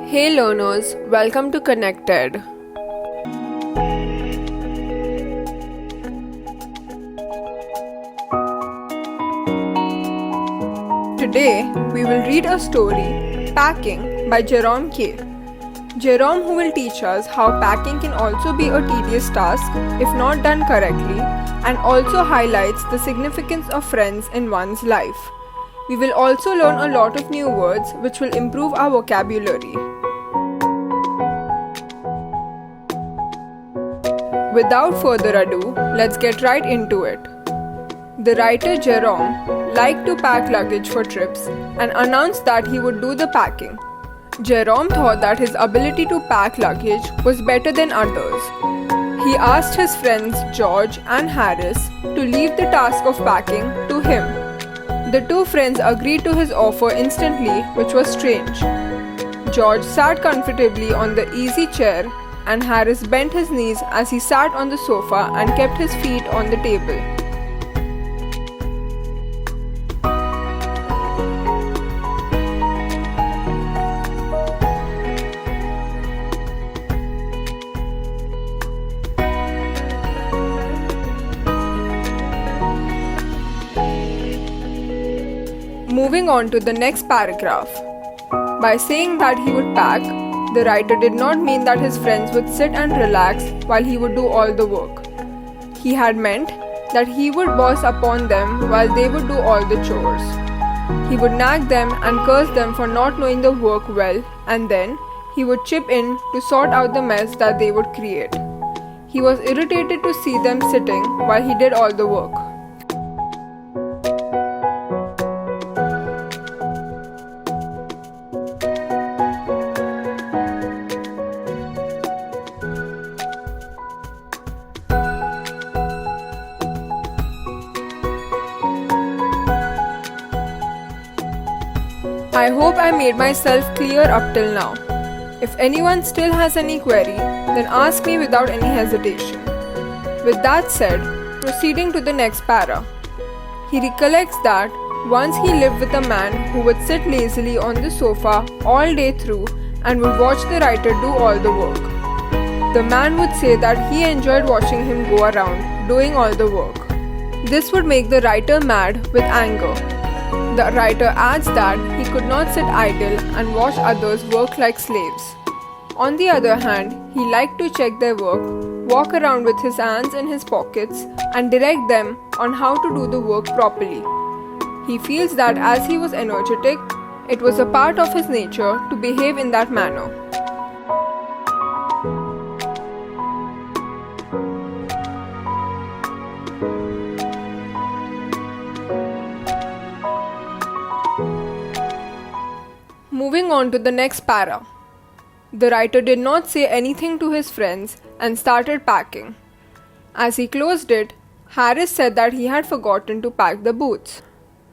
Hey learners, welcome to Connected. Today we will read a story, Packing by Jerome K. Jerome, who will teach us how packing can also be a tedious task if not done correctly, and also highlights the significance of friends in one's life. We will also learn a lot of new words which will improve our vocabulary. Without further ado, let's get right into it. The writer Jerome liked to pack luggage for trips and announced that he would do the packing. Jerome thought that his ability to pack luggage was better than others. He asked his friends George and Harris to leave the task of packing to him. The two friends agreed to his offer instantly, which was strange. George sat comfortably on the easy chair and Harris bent his knees as he sat on the sofa and kept his feet on the table. Moving on to the next paragraph. By saying that he would pack, the writer did not mean that his friends would sit and relax while he would do all the work. He had meant that he would boss upon them while they would do all the chores. He would nag them and curse them for not knowing the work well, and then he would chip in to sort out the mess that they would create. He was irritated to see them sitting while he did all the work. I hope I made myself clear up till now. If anyone still has any query, then ask me without any hesitation. With that said, proceeding to the next para. He recollects that once he lived with a man who would sit lazily on the sofa all day through and would watch the writer do all the work. The man would say that he enjoyed watching him go around doing all the work. This would make the writer mad with anger. The writer adds that he could not sit idle and watch others work like slaves. On the other hand, he liked to check their work, walk around with his hands in his pockets, and direct them on how to do the work properly. He feels that as he was energetic, it was a part of his nature to behave in that manner. Moving on to the next para. The writer did not say anything to his friends and started packing. As he closed it, Harris said that he had forgotten to pack the boots.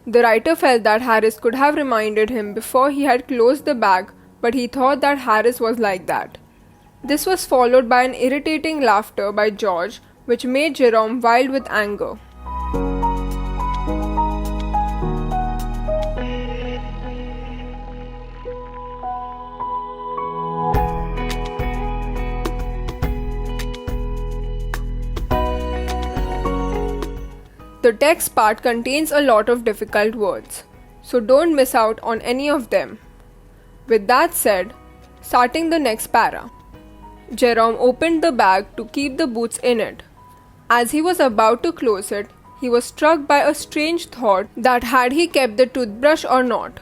The writer felt that Harris could have reminded him before he had closed the bag, but he thought that Harris was like that. This was followed by an irritating laughter by George, which made Jerome wild with anger. The text part contains a lot of difficult words, so don't miss out on any of them. With that said, starting the next para. Jerome opened the bag to keep the boots in it. As he was about to close it, he was struck by a strange thought that had he kept the toothbrush or not.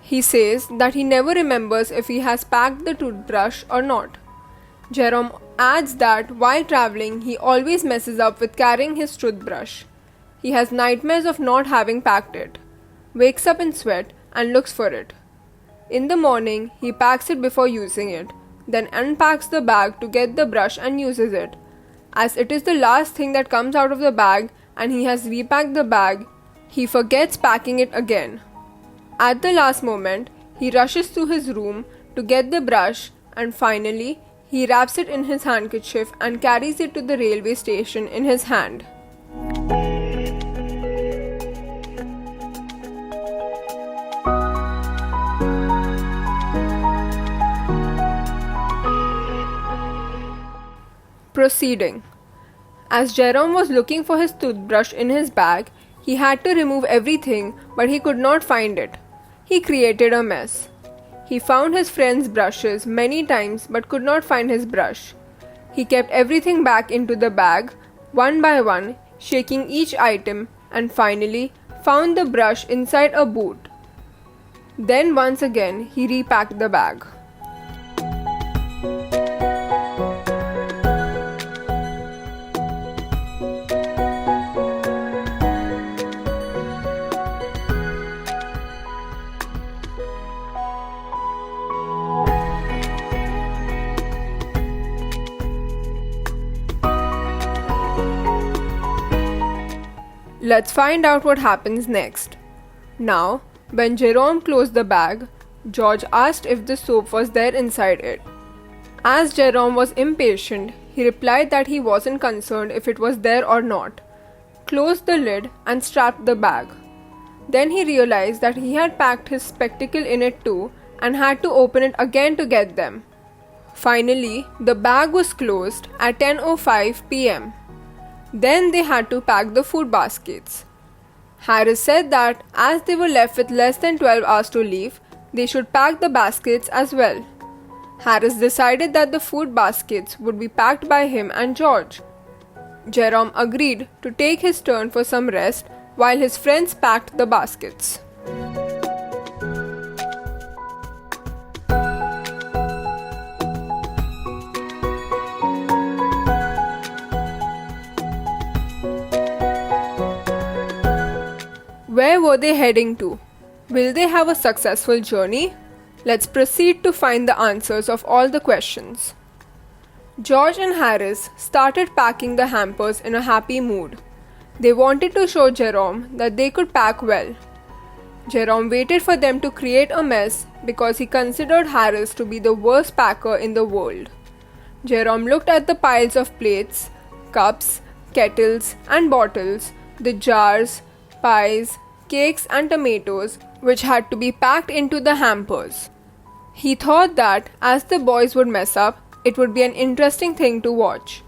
He says that he never remembers if he has packed the toothbrush or not. Jerome adds that while traveling, he always messes up with carrying his toothbrush. He has nightmares of not having packed it, wakes up in sweat and looks for it. In the morning, he packs it before using it, then unpacks the bag to get the brush and uses it. As it is the last thing that comes out of the bag and he has repacked the bag, he forgets packing it again. At the last moment, he rushes to his room to get the brush and finally, he wraps it in his handkerchief and carries it to the railway station in his hand. Proceeding. As Jerome was looking for his toothbrush in his bag, he had to remove everything, but he could not find it. He created a mess. He found his friend's brushes many times but could not find his brush. He kept everything back into the bag, one by one, shaking each item, and finally found the brush inside a boot. Then once again he repacked the bag. Let's find out what happens next. Now, when Jerome closed the bag, George asked if the soap was there inside it. As Jerome was impatient, he replied that he wasn't concerned if it was there or not, closed the lid and strapped the bag. Then he realized that he had packed his spectacle in it too and had to open it again to get them. Finally, the bag was closed at 10:05 p.m. Then they had to pack the food baskets. Harris said that as they were left with less than 12 hours to leave, they should pack the baskets as well. Harris decided that the food baskets would be packed by him and George. Jerome agreed to take his turn for some rest while his friends packed the baskets. Where were they heading to? Will they have a successful journey? Let's proceed to find the answers of all the questions. George and Harris started packing the hampers in a happy mood. They wanted to show Jerome that they could pack well. Jerome waited for them to create a mess because he considered Harris to be the worst packer in the world. Jerome looked at the piles of plates, cups, kettles, and bottles, the jars, pies, cakes and tomatoes which had to be packed into the hampers. He thought that as the boys would mess up, it would be an interesting thing to watch.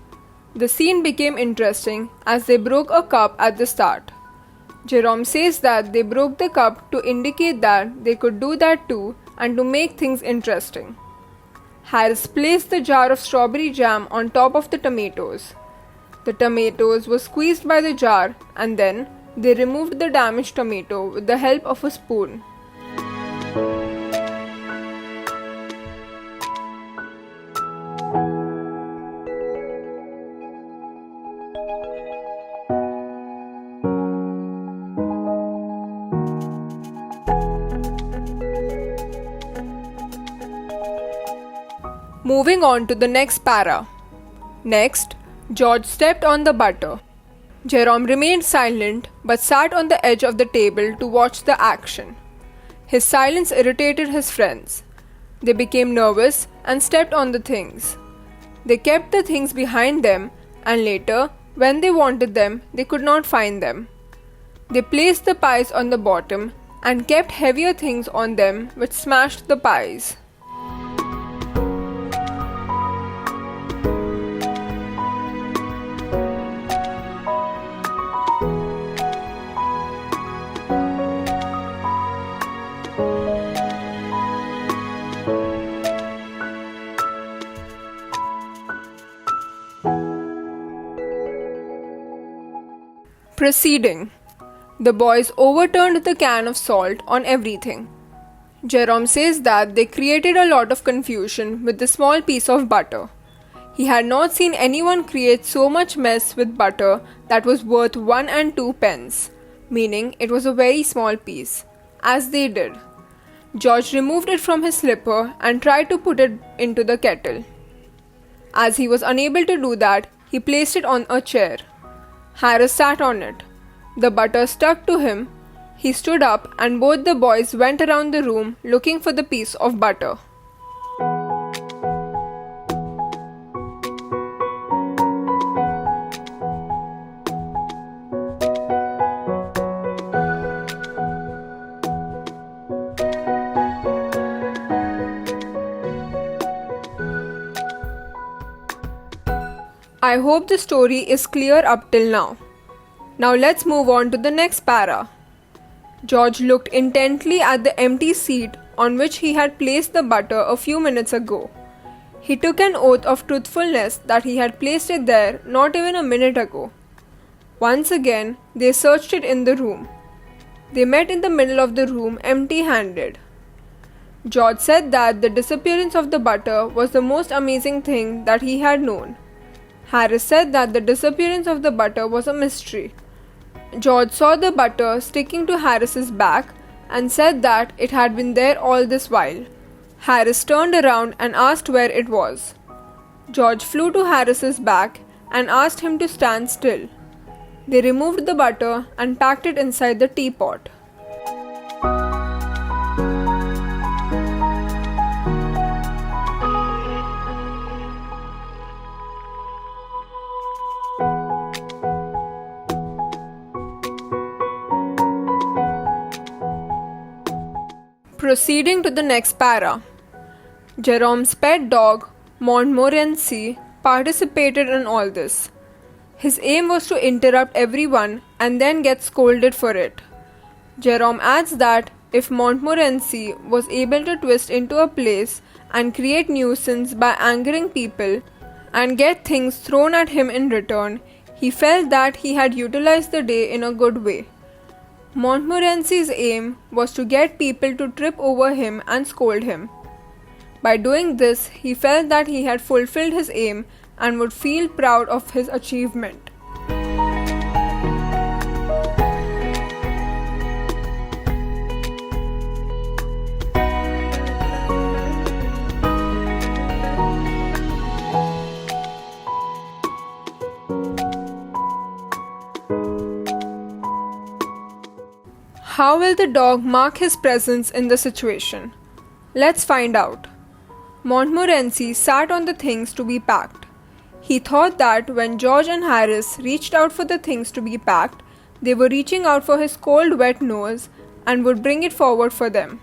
The scene became interesting as they broke a cup at the start. Jerome says that they broke the cup to indicate that they could do that too and to make things interesting. Harris placed the jar of strawberry jam on top of the tomatoes. The tomatoes were squeezed by the jar and then they removed the damaged tomato with the help of a spoon. Moving on to the next para. Next, George stepped on the butter. Jerome remained silent but sat on the edge of the table to watch the action. His silence irritated his friends. They became nervous and stepped on the things. They kept the things behind them and later, when they wanted them, they could not find them. They placed the pies on the bottom and kept heavier things on them which smashed the pies. Proceeding. The boys overturned the can of salt on everything. Jerome says that they created a lot of confusion with the small piece of butter. He had not seen anyone create so much mess with butter that was worth 1 and 2 pence, meaning it was a very small piece, as they did. George removed it from his slipper and tried to put it into the kettle. As he was unable to do that, he placed it on a chair. Harris sat on it. The butter stuck to him. He stood up and both the boys went around the room looking for the piece of butter. I hope the story is clear up till now. Now let's move on to the next para. George looked intently at the empty seat on which he had placed the butter a few minutes ago. He took an oath of truthfulness that he had placed it there not even a minute ago. Once again, they searched it in the room. They met in the middle of the room empty-handed. George said that the disappearance of the butter was the most amazing thing that he had known. Harris said that the disappearance of the butter was a mystery. George saw the butter sticking to Harris's back and said that it had been there all this while. Harris turned around and asked where it was. George flew to Harris's back and asked him to stand still. They removed the butter and packed it inside the teapot. Proceeding to the next para. Jerome's pet dog, Montmorency, participated in all this. His aim was to interrupt everyone and then get scolded for it. Jerome adds that if Montmorency was able to twist into a place and create nuisance by angering people and get things thrown at him in return, he felt that he had utilized the day in a good way. Montmorency's aim was to get people to trip over him and scold him. By doing this, he felt that he had fulfilled his aim and would feel proud of his achievement. How will the dog mark his presence in the situation? Let's find out. Montmorency sat on the things to be packed. He thought that when George and Harris reached out for the things to be packed, they were reaching out for his cold, wet nose and would bring it forward for them.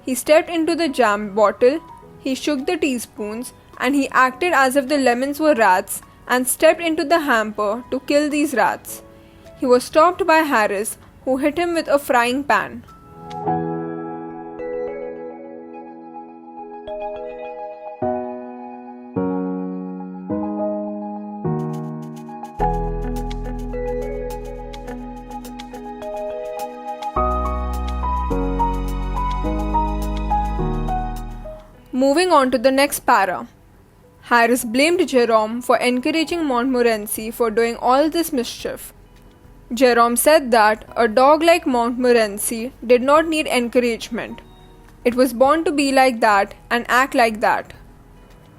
He stepped into the jam bottle, he shook the teaspoons, and he acted as if the lemons were rats and stepped into the hamper to kill these rats. He was stopped by Harris, who hit him with a frying pan. Moving on to the next para. Harris blamed Jerome for encouraging Montmorency for doing all this mischief. Jerome said that a dog like Montmorency did not need encouragement. It was born to be like that and act like that.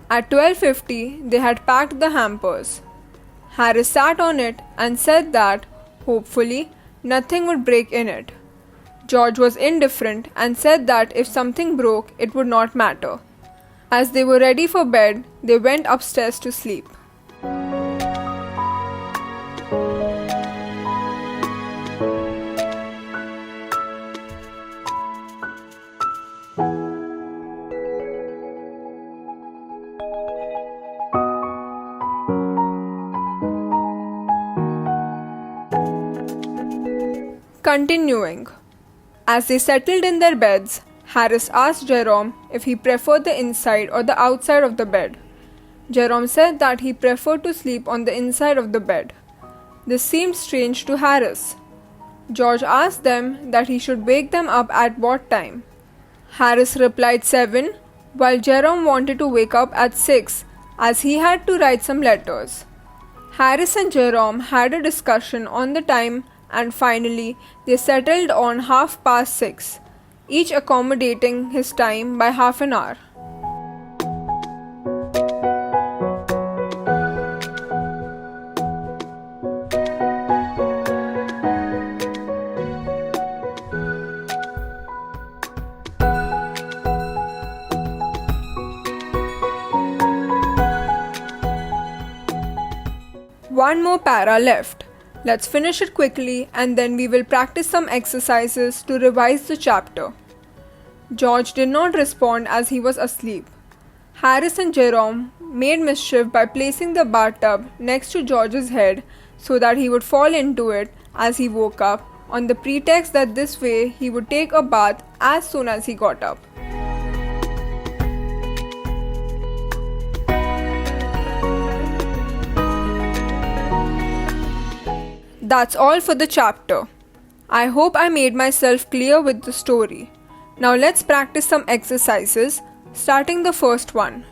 At 12:50, they had packed the hampers. Harris sat on it and said that, hopefully, nothing would break in it. George was indifferent and said that if something broke, it would not matter. As they were ready for bed, they went upstairs to sleep. Continuing. As they settled in their beds, Harris asked Jerome if he preferred the inside or the outside of the bed. Jerome said that he preferred to sleep on the inside of the bed. This seemed strange to Harris. George asked them that he should wake them up at what time. Harris replied 7, while Jerome wanted to wake up at 6 as he had to write some letters. Harris and Jerome had a discussion on the time and finally they settled on 6:30, each accommodating his time by half an hour. One more para left. Let's finish it quickly and then we will practice some exercises to revise the chapter. George did not respond as he was asleep. Harris and Jerome made mischief by placing the bathtub next to George's head so that he would fall into it as he woke up, on the pretext that this way he would take a bath as soon as he got up. That's all for the chapter. I hope I made myself clear with the story. Now let's practice some exercises, starting the first one.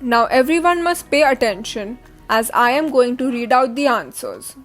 Now everyone must pay attention as I am going to read out the answers.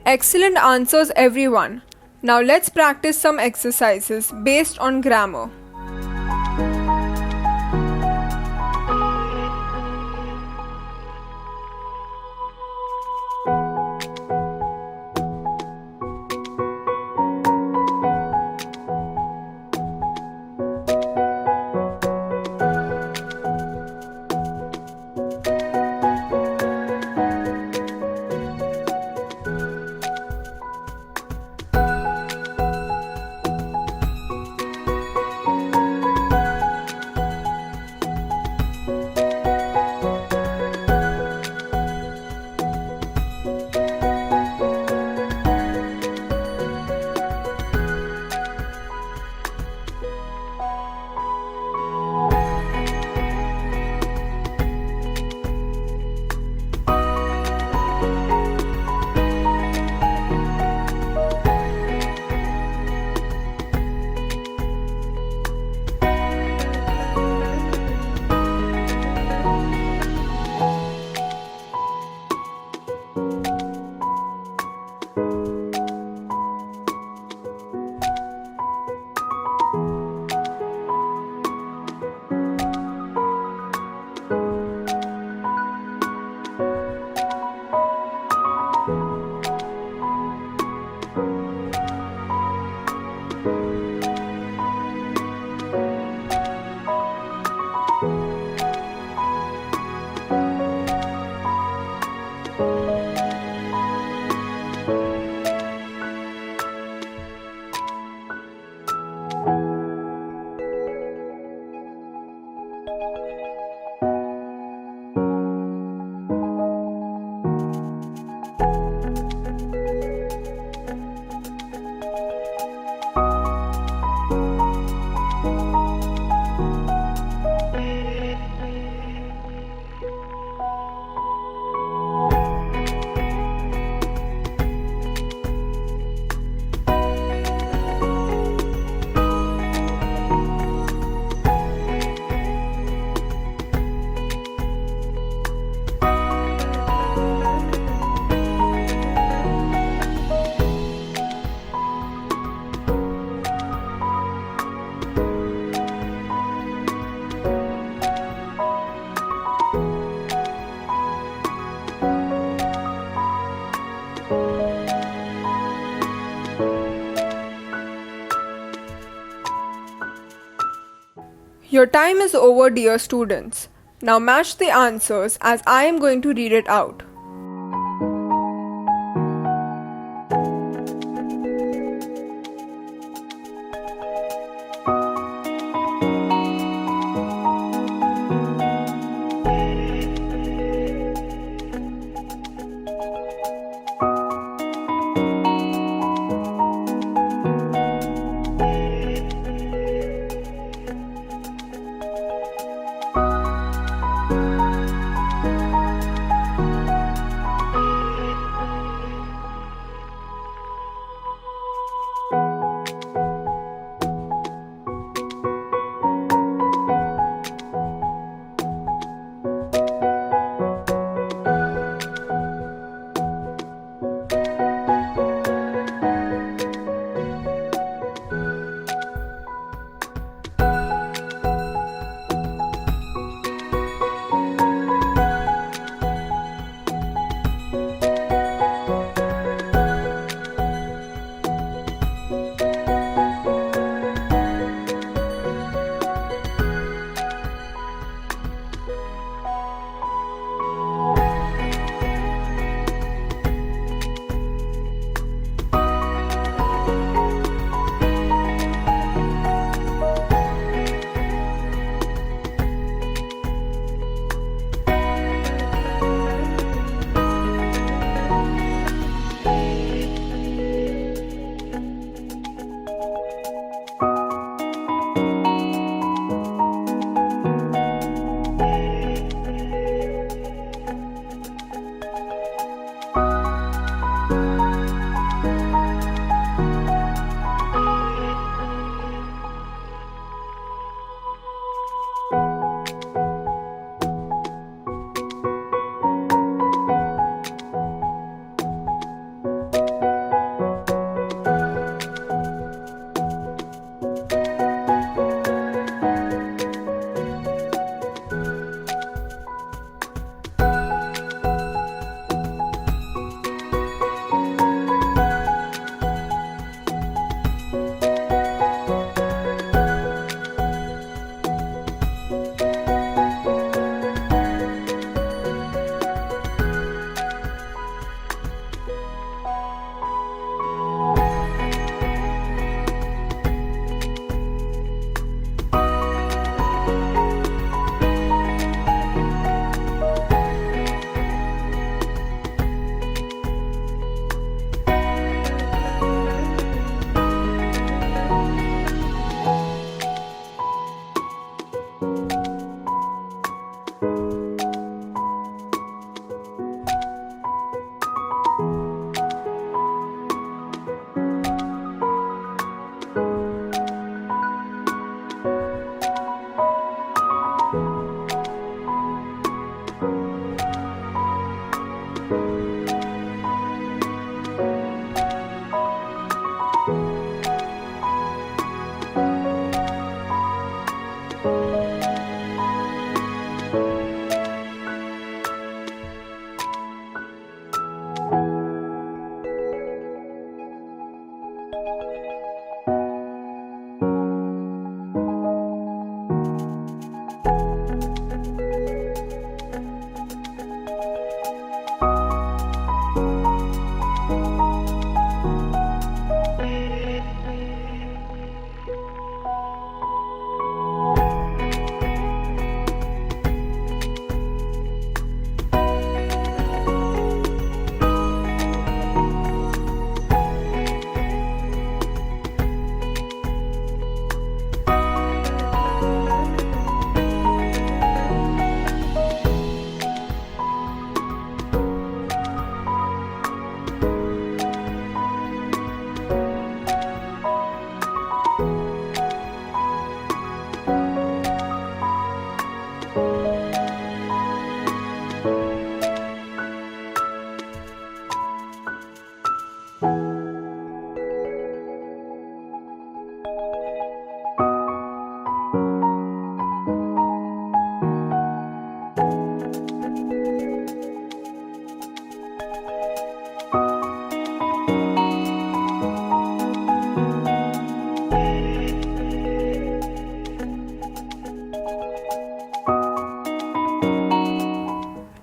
Excellent answers, everyone. Now let's practice some exercises based on grammar. Your time is over, dear students. Now match the answers as I am going to read it out.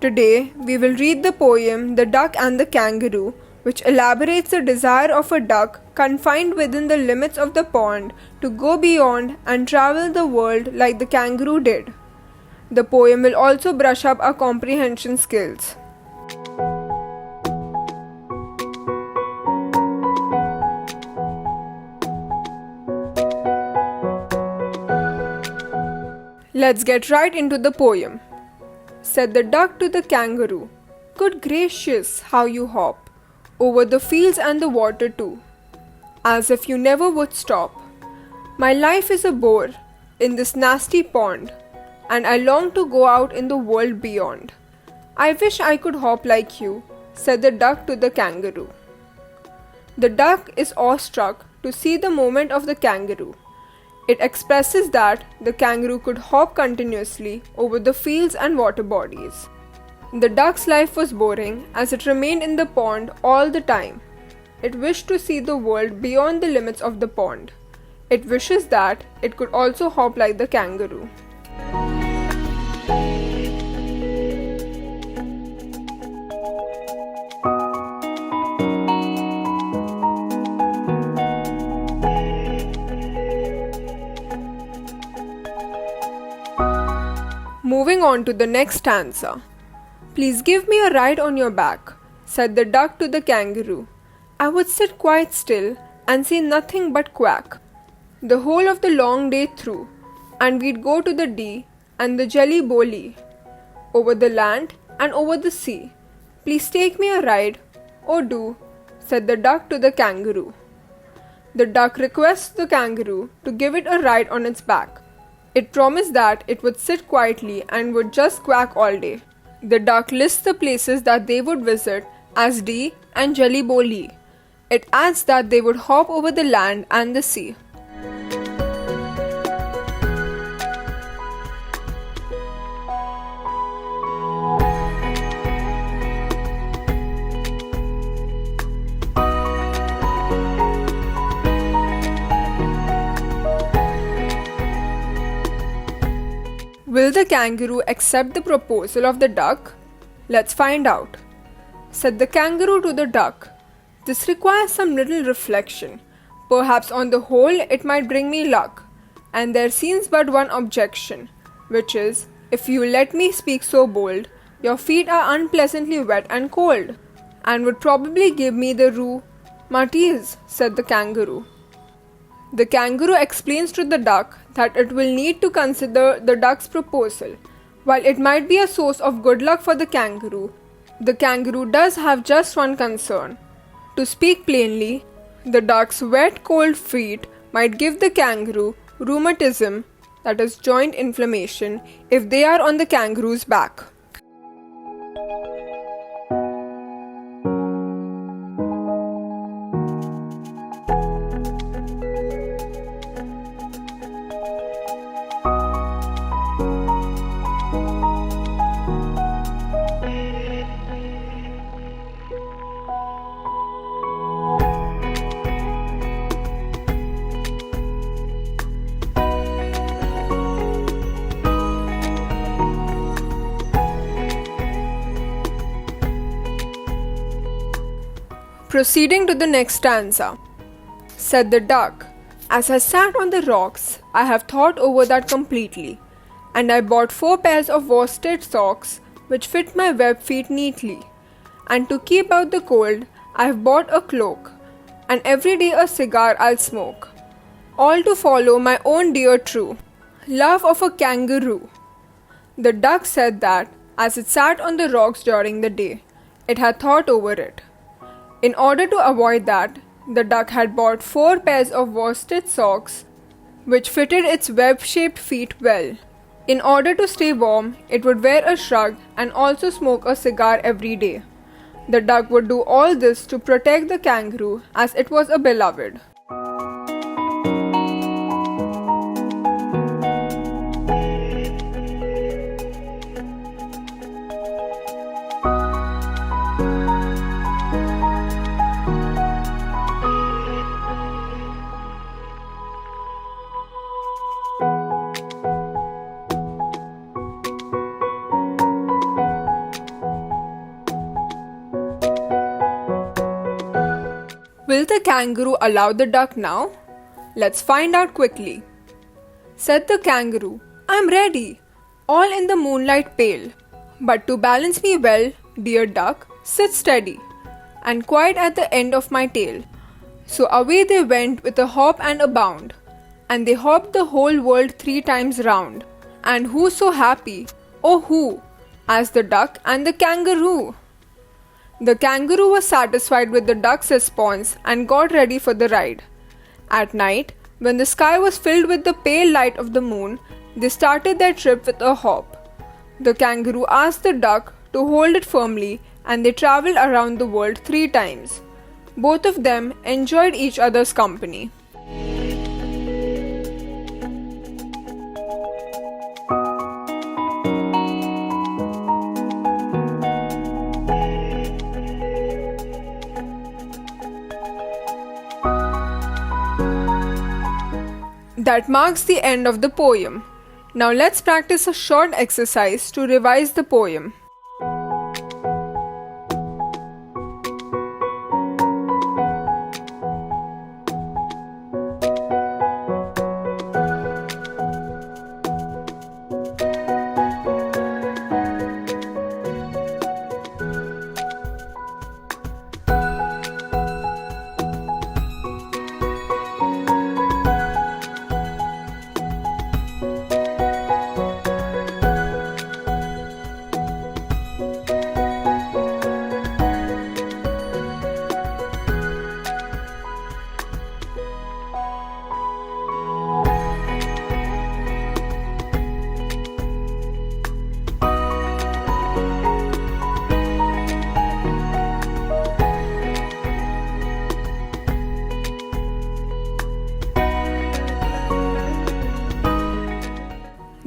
Today, we will read the poem The Duck and the Kangaroo, which elaborates the desire of a duck confined within the limits of the pond to go beyond and travel the world like the kangaroo did. The poem will also brush up our comprehension skills. Let's get right into the poem. Said the duck to the kangaroo, "Good gracious, how you hop over the fields and the water too, as if you never would stop. My life is a bore in this nasty pond, and I long to go out in the world beyond. I wish I could hop like you," said the duck to the kangaroo. The duck is awestruck to see the movement of the kangaroo. It expresses that the kangaroo could hop continuously over the fields and water bodies. The duck's life was boring as it remained in the pond all the time. It wished to see the world beyond the limits of the pond. It wishes that it could also hop like the kangaroo. Moving on to the next stanza. "Please give me a ride on your back," said the duck to the kangaroo. "I would sit quite still and see nothing but quack the whole of the long day through, and we'd go to the Dee and the Jelly Boli, over the land and over the sea. Please take me a ride, oh do," said the duck to the kangaroo. The duck requests the kangaroo to give it a ride on its back. It promised that it would sit quietly and would just quack all day. The duck lists the places that they would visit as Dee and Jelly Boli. It adds that they would hop over the land and the sea. Will the kangaroo accept the proposal of the duck? Let's find out. Said the kangaroo to the duck, "This requires some little reflection. Perhaps on the whole it might bring me luck. And there seems but one objection, which is, if you let me speak so bold, your feet are unpleasantly wet and cold, and would probably give me the rheumatiz," said the kangaroo. The kangaroo explains to the duck that it will need to consider the duck's proposal. While it might be a source of good luck for the kangaroo does have just one concern. To speak plainly, the duck's wet, cold feet might give the kangaroo rheumatism, that is joint inflammation, if they are on the kangaroo's back. Proceeding to the next stanza. Said the duck, "As I sat on the rocks, I have thought over that completely, and I bought 4 pairs of worsted socks which fit my web feet neatly. And to keep out the cold, I have bought a cloak, and every day a cigar I'll smoke, all to follow my own dear true love of a kangaroo." The duck said that, as it sat on the rocks during the day, it had thought over it. In order to avoid that, the duck had bought 4 pairs of worsted socks which fitted its web-shaped feet well. In order to stay warm, it would wear a shrug and also smoke a cigar every day. The duck would do all this to protect the kangaroo as it was a beloved. Will the kangaroo allow the duck now? Let's find out quickly. Said the kangaroo, "I'm ready, all in the moonlight pale. But to balance me well, dear duck, sit steady, and quite at the end of my tail." So away they went with a hop and a bound, and they hopped the whole world 3 times round. And who so happy, oh who, as the duck and the kangaroo? The kangaroo was satisfied with the duck's response and got ready for the ride. At night, when the sky was filled with the pale light of the moon, they started their trip with a hop. The kangaroo asked the duck to hold it firmly, and they traveled around the world 3 times. Both of them enjoyed each other's company. That marks the end of the poem. Now let's practice a short exercise to revise the poem.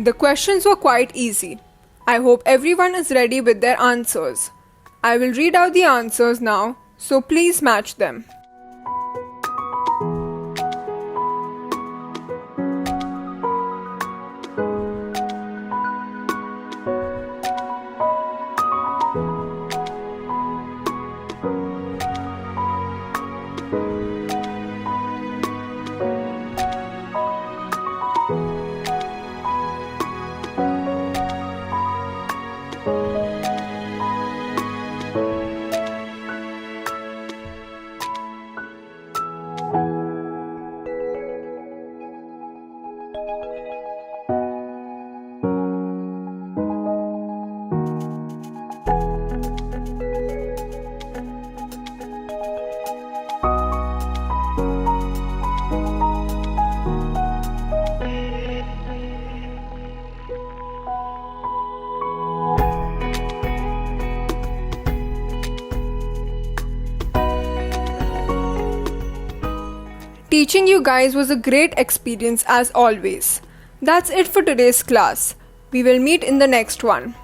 The questions were quite easy. I hope everyone is ready with their answers. I will read out the answers now, so please match them. Teaching you guys was a great experience as always. That's it for today's class. We will meet in the next one.